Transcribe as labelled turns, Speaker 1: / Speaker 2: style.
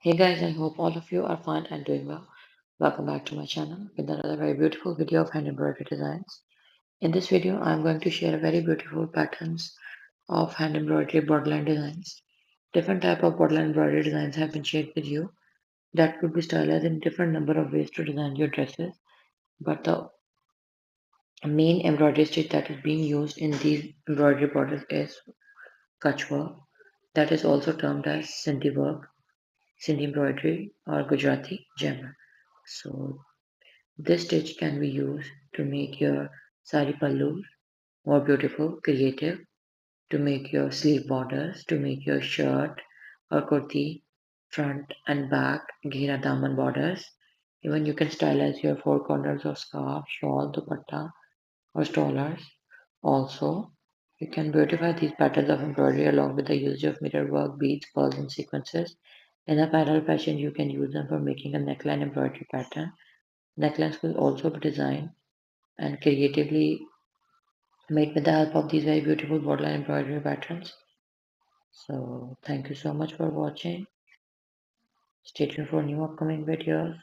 Speaker 1: Hey guys, I hope all of you are fine and doing well. Welcome back to my channel with another very beautiful video of hand embroidery designs. In this video, I am going to share very beautiful patterns of hand embroidery borderline designs. Different type of borderline embroidery designs have been shared with you that could be stylized in different number of ways to design your dresses. But the main embroidery stitch that is being used in these embroidery borders is Kutch work, that is also termed as Sindhi work, Sindhi embroidery or Gujarati gem. So this stitch can be used to make your sari pallu more beautiful, creative, to make your sleeve borders, to make your shirt or kurti front and back ghera daman borders. Even you can stylize your four corners of scarf, shawl, dupatta or strollers. Also, you can beautify these patterns of embroidery along with the usage of mirror work, beads, pearls and sequences. In a parallel fashion, you can use them for making a neckline embroidery pattern. Necklines will also be designed and creatively made with the help of these very beautiful borderline embroidery patterns. So thank you so much for watching. Stay tuned for new upcoming videos.